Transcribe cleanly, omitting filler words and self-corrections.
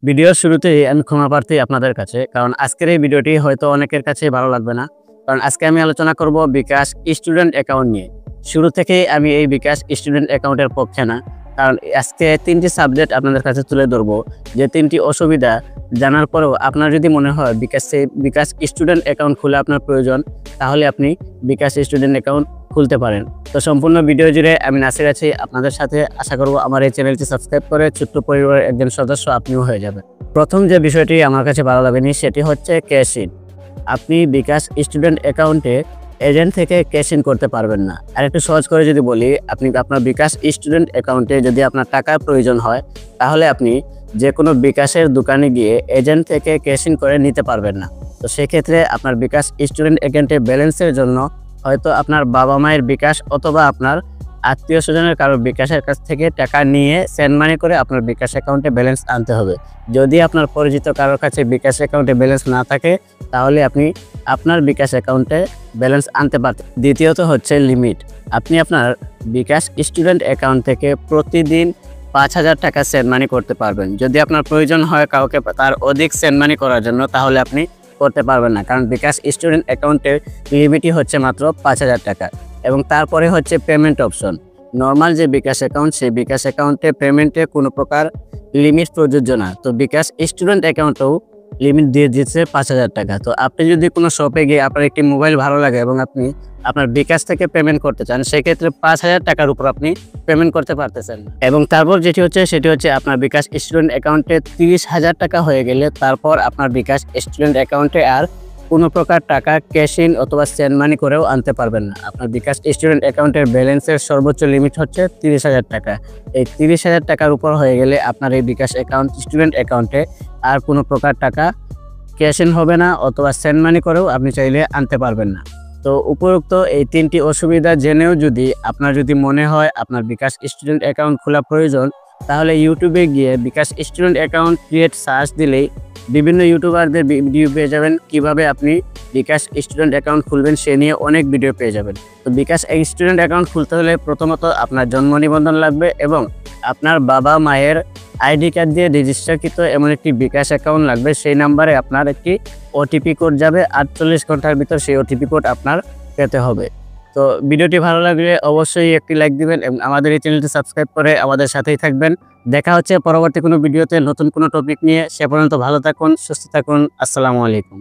ভিডিওর শুরুতেই আমি ক্ষমা প্রার্থী আপনাদের কাছে, কারণ আজকের এই ভিডিওটি হয়তো অনেকের কাছে ভালো লাগবে না। কারণ আজকে আমি আলোচনা করব বিকাশ স্টুডেন্ট অ্যাকাউন্ট নিয়ে। শুরু থেকেই আমি এই বিকাশ স্টুডেন্ট অ্যাকাউন্টের পক্ষে না, কারণ আজকে 3টি সাবজেক্ট আপনাদের কাছে তুলে ধরবো, যে 3টি অসুবিধা জানার পরেও আপনার যদি মনে হয় বিকাশ স্টুডেন্ট অ্যাকাউন্ট খোলা আপনার প্রয়োজন, তাহলে আপনি বিকাশ স্টুডেন্ট অ্যাকাউন্ট খুলতে পারেন। তো সম্পূর্ণ ভিডিও জুড়ে আমি নাসির আছি আপনাদের সাথে। আশা করব আমার এই চ্যানেলটি সাবস্ক্রাইব করে ছোট্ট পরিবারের একজন সদস্য আপনিও হয়ে যাবেন। প্রথম যে বিষয়টি আমার কাছে ভালো লাগেনি সেটি হচ্ছে ক্যাশ ইন। আপনি বিকাশ স্টুডেন্ট অ্যাকাউন্টে এজেন্ট থেকে ক্যাশ ইন করতে পারবেন না। আর একটু সহজ করে যদি বলি, আপনি আপনার বিকাশ স্টুডেন্ট অ্যাকাউন্টে যদি আপনার টাকার প্রয়োজন হয়, তাহলে আপনি যে কোনো বিকাশের দোকানে গিয়ে এজেন্ট থেকে ক্যাশ ইন করে নিতে পারবেন না। তো সেক্ষেত্রে আপনার বিকাশ স্টুডেন্ট অ্যাকাউন্টে ব্যালেন্সের জন্য হয়তো আপনার বাবা মায়ের বিকাশ অথবা আপনার আত্মীয় স্বজনের কারো বিকাশের কাছ থেকে টাকা নিয়ে সেন্ড মানি করে আপনার বিকাশ অ্যাকাউন্টে ব্যালেন্স আনতে হবে। যদি আপনার পরিচিত কারোর কাছে বিকাশ অ্যাকাউন্টে ব্যালেন্স না থাকে, তাহলে আপনি আপনার বিকাশ অ্যাকাউন্টে ব্যালেন্স আনতে পারতেন। দ্বিতীয়ত হচ্ছে লিমিট। আপনি আপনার বিকাশ স্টুডেন্ট অ্যাকাউন্ট থেকে প্রতিদিন 5,000 টাকা সেন্ড মানি করতে পারবেন। যদি আপনার প্রয়োজন হয় কাউকে তার অধিক সেন্ড মানি করার জন্য, তাহলে আপনি করতে পারবেন না, কারণ বিকাশ স্টুডেন্ট অ্যাকাউন্টের লিমিটই হচ্ছে মাত্র 5,000 টাকা। এবং তারপরে হচ্ছে পেমেন্ট অপশন। নর্মাল যে বিকাশ অ্যাকাউন্ট, সেই বিকাশ অ্যাকাউন্টে পেমেন্টে কোনো প্রকার লিমিট প্রযোজ্য না। তো বিকাশ স্টুডেন্ট অ্যাকাউন্টেও লিমিট দিয়ে দিচ্ছে 5,000 টাকা। তো আপনি যদি কোনো শপে গিয়ে আপনার একটি মোবাইল ভালো লাগে এবং আপনি আপনার বিকাশ থেকে পেমেন্ট করতে চান, সেক্ষেত্রে 5,000 টাকার উপর আপনি পেমেন্ট করতে পারতেছেন না। এবং তারপর সেটি হচ্ছে আপনার বিকাশ স্টুডেন্ট অ্যাকাউন্টে 30,000 টাকা হয়ে গেলে তারপর আপনার বিকাশ স্টুডেন্ট অ্যাকাউন্টে আর কোনো প্রকার টাকা ক্যাশ ইন অথবা সেন্ড মানি করেও আনতে পারবেন না। আপনার বিকাশ স্টুডেন্ট অ্যাকাউন্টের ব্যালেন্সের সর্বোচ্চ লিমিট হচ্ছে 30,000 টাকা। এই 30,000 টাকার উপর হয়ে গেলে আপনার এই বিকাশ স্টুডেন্ট অ্যাকাউন্টে আর কোনো প্রকার টাকা ক্যাশ ইন হবে না, অথবা সেন্ড মানি করেও আপনি চাইলে আনতে পারবেন না। তো উপরোক্ত এই 3টি অসুবিধা জেনেও আপনার যদি মনে হয় আপনার বিকাশ স্টুডেন্ট অ্যাকাউন্ট খোলা প্রয়োজন, তাহলে ইউটিউবে গিয়ে বিকাশ স্টুডেন্ট অ্যাকাউন্ট ক্রিয়েট সার্চ দিলেই বিভিন্ন ইউটিউবারদের ভিডিও পেয়ে যাবেন। কিভাবে আপনি বিকাশ স্টুডেন্ট অ্যাকাউন্ট খুলবেন সে নিয়ে অনেক ভিডিও পেয়ে যাবেন। তো বিকাশ স্টুডেন্ট অ্যাকাউন্ট খুলতে হলে প্রথমত আপনার জন্ম নিবন্ধন লাগবে এবং আপনার বাবা মায়ের আইডি কার্ড দিয়ে রেজিস্টারকৃত এমন একটি বিকাশ অ্যাকাউন্ট লাগবে। সেই নাম্বারে আপনার একটি ওটিপি কোড যাবে, 48 ঘন্টার ভিতর সেই ওটিপি কোড আপনার পেতে হবে। তো ভিডিওটি ভালো লাগলে অবশ্যই একটি লাইক দিবেন এবং আমাদের এই চ্যানেলটি সাবস্ক্রাইব করে আমাদের সাথেই থাকবেন। দেখা হচ্ছে পরবর্তী কোনো ভিডিওতে নতুন কোনো টপিক নিয়ে। সে পর্যন্ত ভালো থাকুন, সুস্থ থাকুন। আসসালামু আলাইকুম।